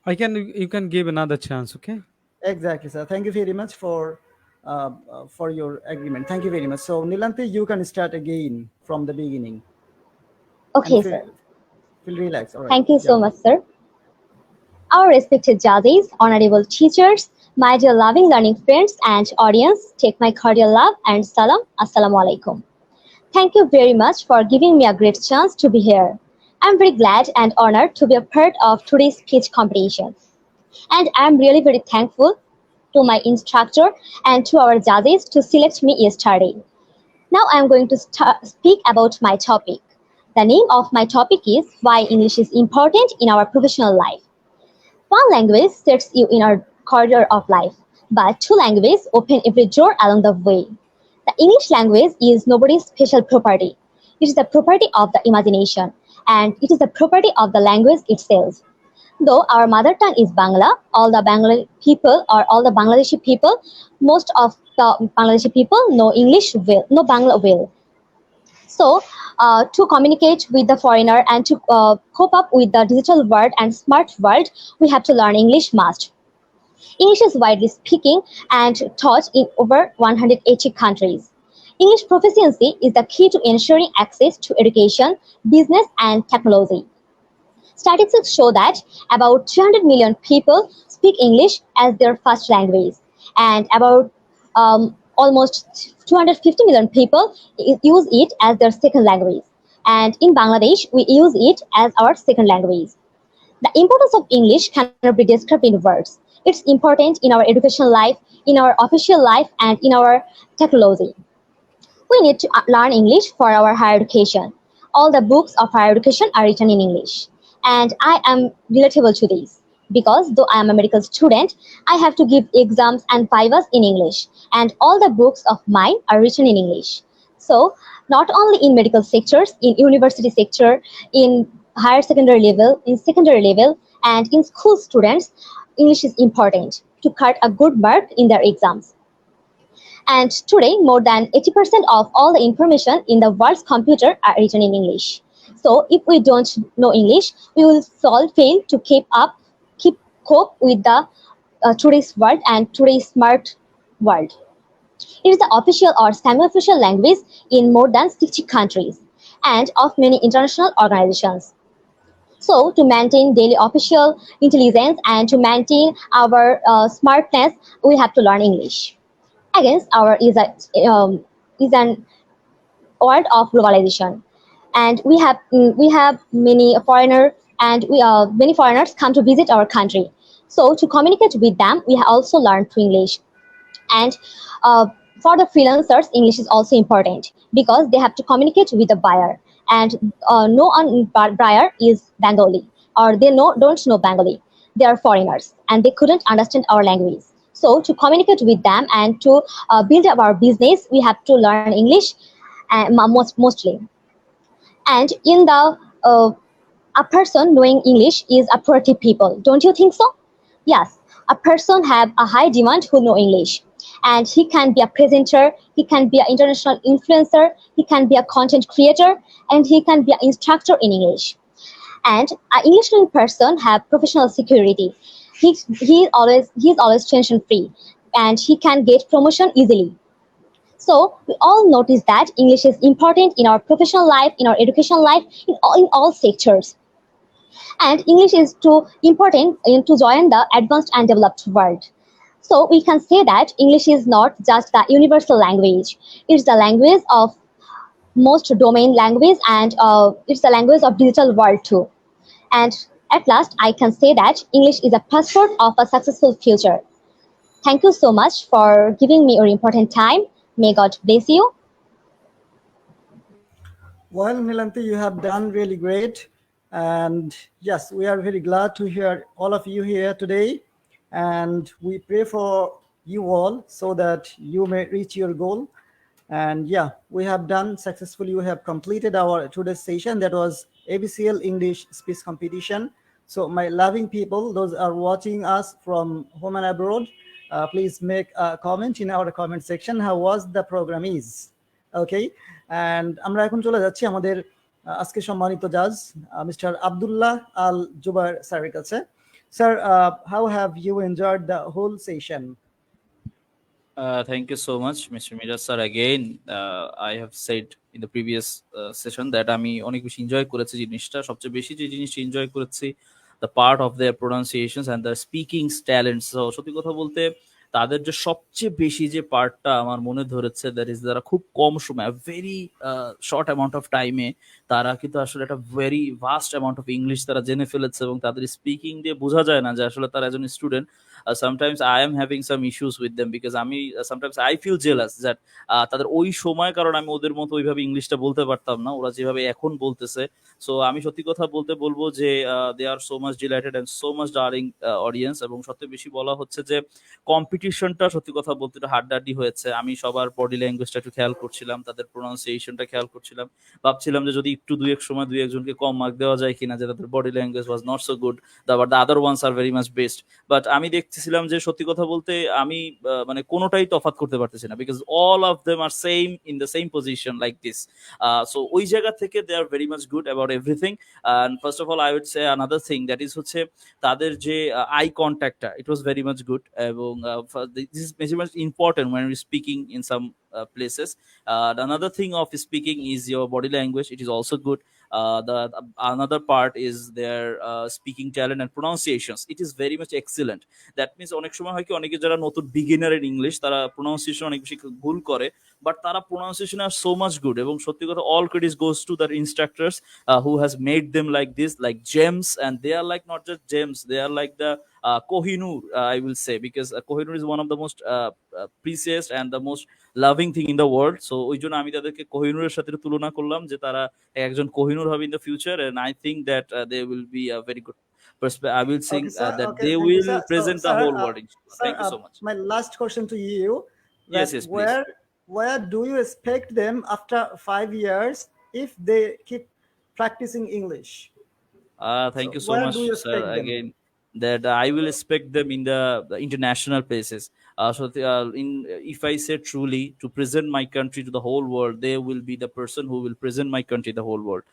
You can give another chance, okay? Exactly, sir. Thank you very much for your agreement. Thank you very much. So, Nilanti, you can start again from the beginning. Okay, And sir. Feel relaxed. All right. Thank you so Yeah. much, sir. Our respected judges, honorable teachers, my dear loving learning friends and audience, take my cordial love and salam. Assalamu alaikum. Thank you very much for giving me a great chance to be here. I'm very glad and honored to be a part of today's speech competition. And I'm really very thankful to my instructor and to our judges to select me yesterday. Now I'm going to speak about my topic. The name of my topic is why English is important in our professional life. One language sets you in a corridor of life, but two languages open every door along the way. The English language is nobody's special property. It is the property of the imagination, and it is the property of the language itself. Though our mother tongue is Bangla, all the Bangladeshi people, most of the Bangladeshi people know Bangla well. So, to communicate with the foreigner and to cope up with the digital world and smart world, we have to learn English must. English is widely speaking and taught in over 180 countries. English proficiency is the key to ensuring access to education, business, and technology. Statistics show that about 300 million people speak English as their first language, and about almost 250 million people use it as their second language. And in Bangladesh, we use it as our second language. The importance of English cannot be described in words. It's important in our educational life, in our official life, and in our technology. We need to learn English for our higher education. All the books of higher education are written in English. And I am relatable to this because though I am a medical student, I have to give exams and vivas in English. And all the books of mine are written in English. So not only in medical sectors, in university sector, in higher secondary level, in secondary level, and in school students, English is important to cut a good mark in their exams. And today, more than 80% of all the information in the world's computer are written in English. So if we don't know English, we will fail to cope with the today's world and today's smart world. It is the official or semi-official language in more than 60 countries and of many international organizations. So to maintain daily official intelligence and to maintain our smartness, we have to learn English. Against our is an world of globalization, and we have many foreigner and many foreigners come to visit our country. So to communicate with them, we have also learned through English. And for the freelancers, English is also important because they have to communicate with the buyer. And no one buyer is Bengali, or they don't know Bengali. They are foreigners and they couldn't understand our language. So to communicate with them and to build up our business, we have to learn English mostly. And in the a person knowing English is a productive people. Don't you think so? Yes, a person have a high demand who know English. And he can be a presenter, he can be an international influencer, he can be a content creator, and he can be an instructor in English. And an English learning person have professional security. He's always tension free, and he can get promotion easily. So we all notice that English is important in our professional life, in our educational life, in all sectors. And English is too important to join the advanced and developed world. So we can say that English is not just the universal language. It's the language of most domain language, and it's the language of digital world too. And at last, I can say that English is a passport of a successful future. Thank you so much for giving me your important time. May God bless you. Well, Nilanti, you have done really great. And yes, we are very glad to hear all of you here today. And we pray for you all so that you may reach your goal. And yeah, we have done successfully. We have completed our today's session. That was ABCL English speech competition. So my loving people, those are watching us from home and abroad, please make a comment in our comment section. How was the program is? Okay. And আমরা এখন চলে যাচ্ছি আমাদের আজকে সম্মানিত জাজ mister Abdullah Al Zubair স্যারের কাছে। Sir, how have you enjoyed the whole session? Thank you so much, Mr. Miraj sir. Again, I have said in the previous session that আমি অনেক বেশি এনজয় করেছি জিনিসটা। সবচেয়ে বেশি যে জিনিসটা এনজয় করেছি the part of their pronunciations and their speaking talents. So সত্যি কথা বলতে তাদের যে সবচেয়ে বেশি যে পার্টটা আমার মনে ধরেছে দ্যাট ইজ তারা খুব কম সময় ভেরি শর্ট অ্যামাউন্ট অফ টাইমে তারা কিন্তু আসলে একটা very vast amount of English তারা জেনে ফেলেছে এবং তাদের স্পিকিং দিয়ে বোঝা যায় না যে আসলে তারা একজন student. Sometimes I am having some issues with them because আমি sometimes I feel jealous that তাদের ওই সময় কারণ আমি ওদের মতো ওইভাবে ইংলিশটা বলতে পারতাম না ওরা যেভাবে এখন বলতেছে। সো আমি সত্যি কথা বলবো যে they are so much delighted and so much darling audience এবং সবচেয়ে বেশি বলা হচ্ছে যে কম্পিটিশনটা সত্যি কথা বলতে একটু হাড্ডাহাড্ডি হয়েছে। আমি সবার বডি ল্যাঙ্গুয়েজটা একটু খেয়াল করছিলাম, তাদের প্রোনাউন্সিয়েশনটা খেয়াল করছিলাম, ভাবছিলাম যে যদি একটু দুই এক সময় দুই একজনকে কম মার্ক দেওয়া যায় কিনা যে তাদের body language was not so good, but the other ones are very much best. But আমি দেখতেছিলাম যে সত্যি কথা বলতে আমি মানে কোনোটাই তফাৎ করতে পারতেছি না because all of them are same in the same position like this. So ওই জায়গা থেকে they are very much good about everything. And first of all I would say another thing that is হচ্ছে তাদের যে I কন্ট্যাক্টটা it was very much good এবং this is very much important when we're speaking in some places. Another thing of speaking is your body language. It is also good. The another part is their speaking talent and pronunciations. It is very much excellent. That means অনেক সময় হয় কি অনেকে যারা নতুন beginner in English তারা pronunciation অনেক বেশি ভুল করে, বাট তারা প্রোনাউন্সিয়েশন আর সো মাচ গুড, এবং সত্যি কথা all credit goes to the instructors who has made them like this, like gems. And they are like not just gems, they are like the Kohinoor, I will say, because Kohinoor is one of the most precious and the most loving thing in the world. So ওই জন্য আমি তাদেরকে কোহিনুরের সাথে তুলনা করলাম যে তারা একজন কোহিনুর হবে in the future, and I think that they will be a very good I will think Okay, sir. that Okay, they thank you, will sir. So, present the sir, whole world. sir, Thank you so much. my last question to you: Yes, that yes, please. where do you expect them after 5 years if they keep practicing English? Thank So, you so where much, do you sir. expect them? Again, that I will expect them in the international places. If I say truly to present my country to the whole world, they will be the person who will present my country the whole world.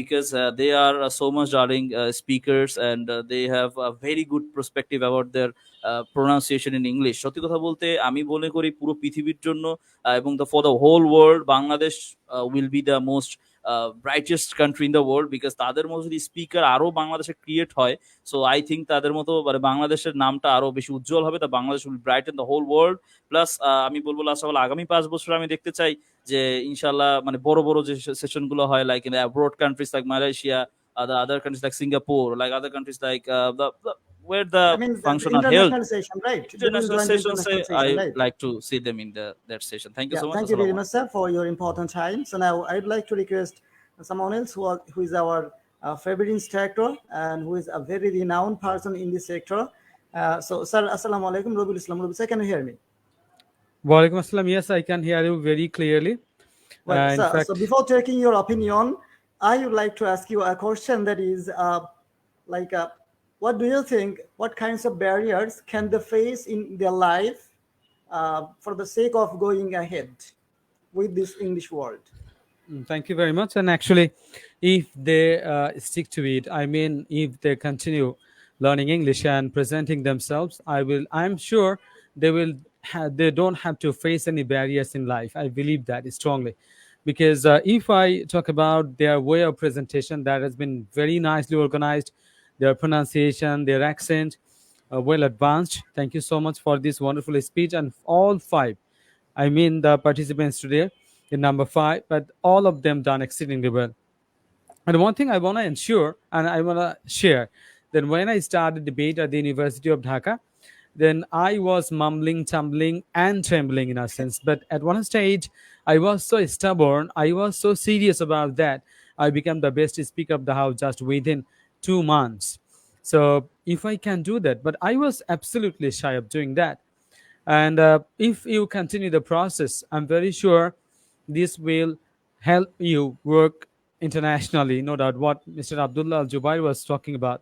Because they are so much darling speakers, and they have a very good perspective about their pronunciation in English. সত্যি কথা বলতে আমি মনে করি পুরো পৃথিবীর জন্য এবং for the whole world, Bangladesh will be the most brightest country in the world, because তাদের মতো যদি স্পিকার আরো বাংলাদেশে ক্রিয়েট হয়, সো আই থিঙ্ক তাদের মতো মানে বাংলাদেশের নামটা আরো বেশি উজ্জ্বল হবে, তা Bangladesh will brighten the whole world. Plus আমি বলবো লাস্ট অফ অল, আগামী 5 বছর আমি দেখতে চাই যে ইনশাল্লাহ মানে বড় বড় যে সেশন গুলো হয়, like in abroad countries like Malaysia, the other countries like Singapore, like other countries like where the I mean, the function are held, international session, right? They will international join the sessions. international I session, right? like to see them in that session. Thank you Yeah, so much. thank you very much, sir, for your important time. So now I'd like to request someone else who is our favorite instructor and who is a very renowned person in this sector. So, sir, assalamu alaikum, Robi Islam. Robi, sir, can you hear me? Walaikum assalam. Yes, I can hear you very clearly. Well, In sir, fact, so before taking your opinion, I would like to ask you a question that is like, what do you think, what kinds of barriers can they face in their life for the sake of going ahead with this English world? Thank you very much. And actually, if they stick to it, I mean, if they continue learning English and presenting themselves, I'm sure they don't have to face any barriers in life. I believe that strongly, because if I talk about their way of presentation, that has been very nicely organized, their pronunciation, their accent, well advanced. Thank you so much for this wonderful speech, and all five, I mean the participants today in number 5, but all of them done exceedingly well. And one thing I want to ensure and I want to share that when I started debate at the University of Dhaka, then I was mumbling, tumbling, and trembling in a sense. But at one stage, I was so stubborn, I was so serious about that. I became the best speaker of the house just within 2 months. So if I can do that, but I was absolutely shy of doing that. And if you continue the process, I'm very sure this will help you work internationally. No doubt what Mr. Abdullah Al Jubair was talking about.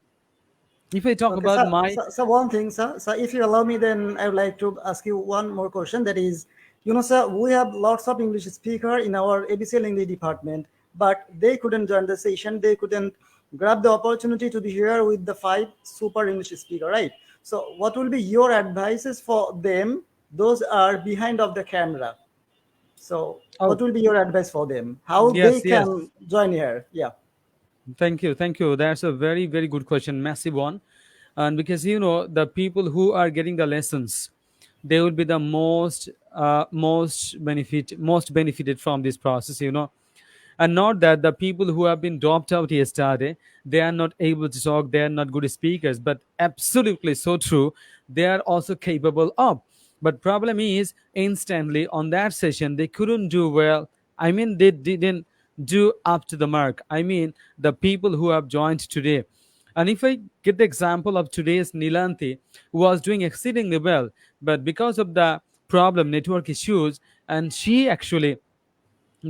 If I talk Okay, about sir, my so one thing, sir. So if you allow me, then I would like to ask you one more question. That is, sir, we have lots of English speaker in our ABCL English department, but they couldn't join the session. They couldn't grab the opportunity to be here with the 5 super English speaker, right? So what will be your advices for them? Those are behind of the camera. So what will be your advice for them? How they yes, yes. can join here? Yeah. Thank you. Thank you. That's a very, very good question, massive one. And because, the people who are getting the lessons, they will be the most benefited from this process. And not that the people who have been dropped out yesterday, they are not able to talk, they are not good speakers, but absolutely so true, they are also capable of. But problem is, instantly on that session, they couldn't do well. I mean, they didn't do up to the mark. I mean, the people who have joined today. And if I get the example of today's Nilanti, who was doing exceedingly well, but because of the problem, network issues, and she actually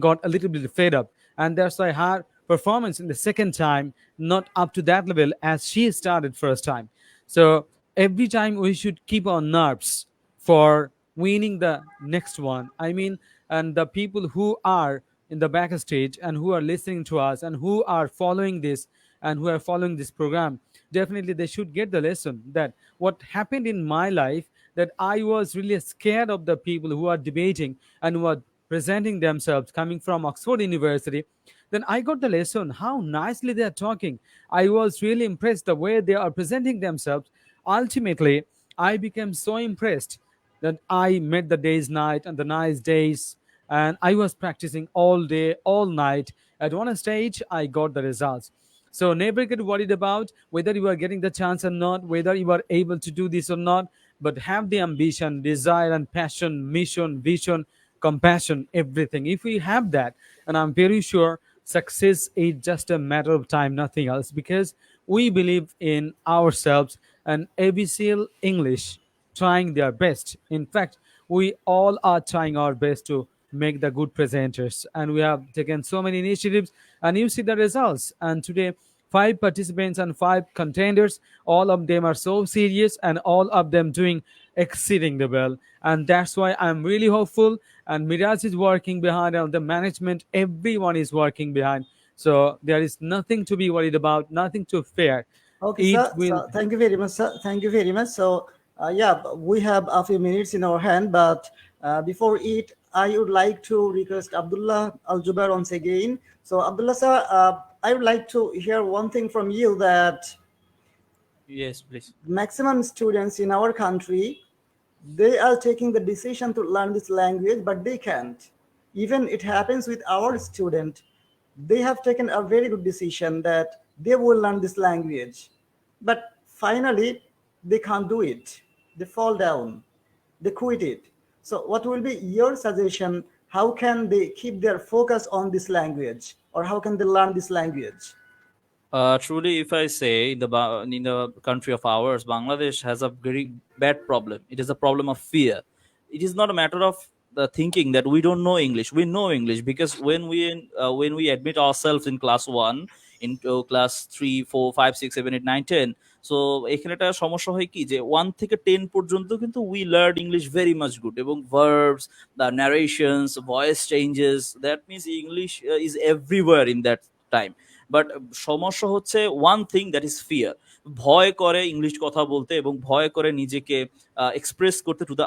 got a little bit fed up, and that's why her performance in the second time not up to that level as she started first time. So every time we should keep our nerves for winning the next one. I mean, and the people who are in the backstage and who are listening to us and who are following this and who are following this program, definitely they should get the lesson that what happened in my life, that I was really scared of the people who are debating and who are presenting themselves coming from Oxford University. Then I got the lesson how nicely they are talking. I was really impressed the way they are presenting themselves. Ultimately, I became so impressed that I met the day's night and the nice days, and I was practicing all day, all night. At one stage, I got the results. So never get worried about whether you are getting the chance or not, whether you are able to do this or not, but have the ambition, desire, and passion, mission, vision, compassion, everything. If we have that, and I'm very sure success is just a matter of time, nothing else, because we believe in ourselves and ABCL English trying their best. In fact, we all are trying our best to make the good presenters, and we have taken so many initiatives, and you see the results. And today, 5 participants and 5 contenders, all of them are so serious, and all of them doing exceeding the well. And that's why I'm really hopeful. And Miraj is working behind, and the management, everyone is working behind. So there is nothing to be worried about, nothing to fear. Okay, It sir. will. So thank you very much, sir. Thank you very much. So, yeah, we have a few minutes in our hand, but before it, I would like to request Abdullah Al Jubair once again. So, Abdullah, sir, I would like to hear one thing from you that Yes, please. maximum students in our country, they are taking the decision to learn this language, but they can't. Even it happens with our student, they have taken a very good decision that they will learn this language, but finally they can't do it. They fall down, they quit it. So what will be your suggestion? How can they keep their focus on this language, or how can they learn this language? Truly, if I say in the country of ours, Bangladesh has a very bad problem. It is a problem of fear. It is not a matter of the thinking that we don't know English. We know English because when we admit ourselves in class 1, into class 3, 4, 5, 6, 7, 8, 9, 10. So এখানে একটা সমস্যা হয় কি যে 1 থেকে 10 পর্যন্ত কিন্তু we learn English very much good এবং verbs, the narrations, voice changes, that means English is everywhere in that time. But সমস্যা হচ্ছে one thing that is fear. ভয় করে ইংলিশ কথা বলতে এবং ভয় করে নিজেকে এক্সপ্রেস করতে টু দ্য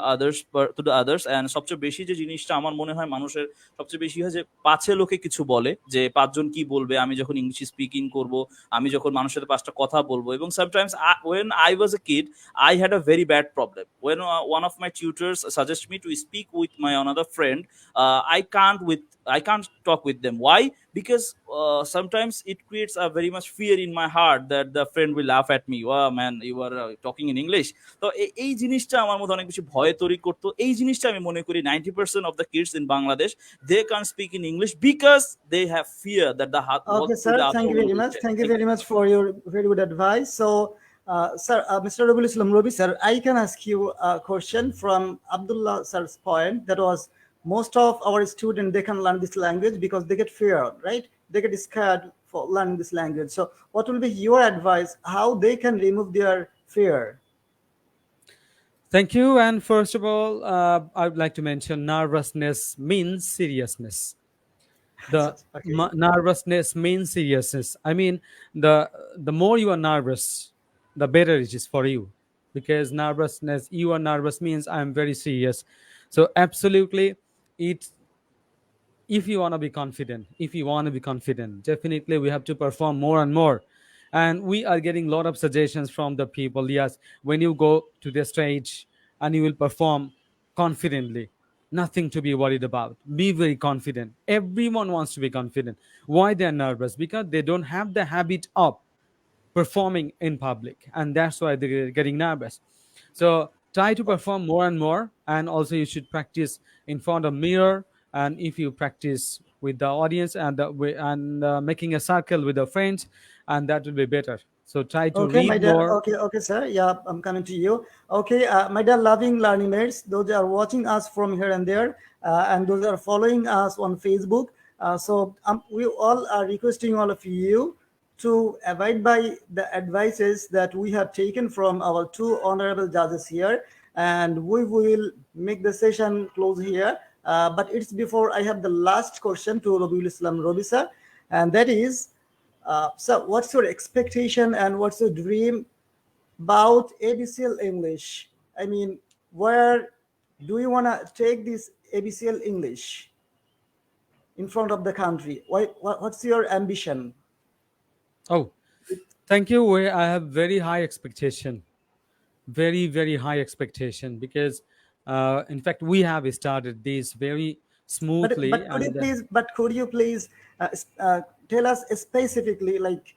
আদার্স অ্যান্ড সবচেয়ে বেশি যে জিনিসটা আমার মনে হয় মানুষের সবচেয়ে বেশি হয় যে পাছে লোকে কিছু বলে যে 5 জন কি বলবে আমি যখন ইংলিশ স্পিকিং করব, আমি যখন মানুষের সাথে 5টা কথা বলবো। এবং sometimes when I was a kid I had a very bad problem when one of my tutors suggest me to speak with my another friend. I can't talk with them. Why? Because sometimes it creates a very much fear in my heart that the friend will laugh at me. Wow, man, you are talking in English. তো এই জিনিসটা আমার মধ্যে অনেক বেশি ভয় তৈরি করতো। এই জিনিসটা আমি মনে করি 90% of the kids in Bangladesh, they can't speak in English because they have fear that what Okay, will the sir. other Thank you one very will much. say. Thank you Thank very you. much for your very good advice. So, sir, Mr. Robul Islam Robi, sir, I can ask you a question from Abdullah sir's point. That was most of our students they can learn this language because they get fear, right? They get scared for learning this language. So, what will be your advice? How they can remove their fear? Thank you. And first of all, I would like to mention nervousness means seriousness. The Okay. nervousness means seriousness. I mean, the more you are nervous, the better it is for you, because nervousness, you are nervous means I am very serious. So absolutely, it if you want to be confident, definitely we have to perform more and more. And we are getting a lot of suggestions from the people. Yes, when you go to the stage and you will perform confidently, nothing to be worried about. Be very confident. Everyone wants to be confident. Why they are nervous? Because they don't have the habit of performing in public, and that's why they're getting nervous. So try to perform more and more, and also you should practice in front of mirror. And if you practice with the audience and making a circle with the friends, and that will be better. So try to Okay, my read dear. more. Okay, okay, sir. Yeah, I'm coming to you. Okay, my dear loving learning mates, those are watching us from here and there, and those are following us on Facebook. So we all are requesting all of you to abide by the advices that we have taken from our two honorable judges here, and we will make the session close here. But it's before I have the last question to Robiul Islam Robi sir, and that is. So, what's your expectation and what's your dream about ABCL English? I mean, where do you want to take this ABCL English in front of the country? What's your ambition? Oh, thank you. I have very high expectation, very very high expectation, because in fact we have started this very smoothly. Could you please tell us specifically, like,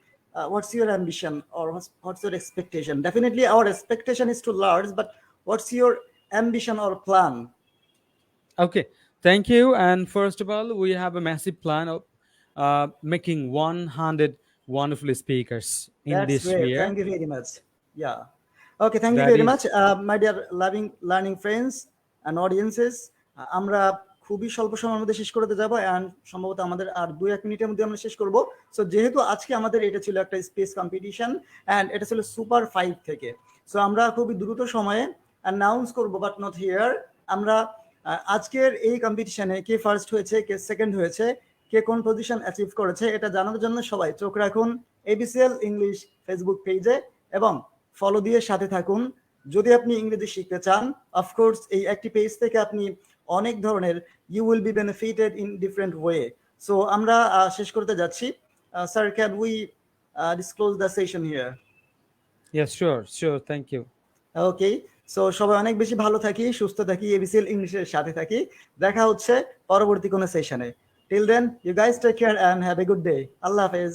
what's your ambition, or what's your expectation? Definitely our expectation is too large, but what's your ambition or plan? Okay, thank you. And first of all, we have a massive plan of making 100 wonderful speakers in That's this great. year. Thank you very much. Yeah. Okay, thank you That very is much, my dear loving learning friends and audiences. আমরা খুবই স্বল্প সময়ের মধ্যে শেষ করতে যাব, and সম্ভবত আমাদের আর 2-1 মিনিটের মধ্যে আমরা শেষ করব। সো যেহেতু আজকে আমাদের এটা ছিল একটা স্পেস কম্পিটিশন, এন্ড এটা ছিল সুপার 5 থেকে, সো আমরা খুবই দ্রুত সময়ে অ্যানাউন্স করব, বাট নট হিয়ার। আমরা আজকের এই কম্পিটিশনে কে ফার্স্ট হয়েছে, কে সেকেন্ড হয়েছে, কে কোন পজিশন অ্যাচিভ করেছে, এটা জানার জন্য সবাই চোখ রাখুন এবিসিএল ইংলিশ ফেসবুক পেজে এবং ফলো দিয়ে সাথে থাকুন। যদি আপনি ইংরেজি শিখতে চান, অফকোর্স এই একটি পেজ থেকে আপনি অনেক ধরনের you will be benefited in different way. So আমরা শেষ করতে যাচ্ছি। Sir, can we disclose the session here? yes, sure, thank you. Okay, so সবাই অনেক বেশি ভালো থাকি, সুস্থ থাকি, এবিসিএল ইংলিশের সাথে থাকি। দেখা হচ্ছে পরবর্তী কোনো সেশনে। Till then, you guys take care and have a good day. আল্লাহ হাফেজ।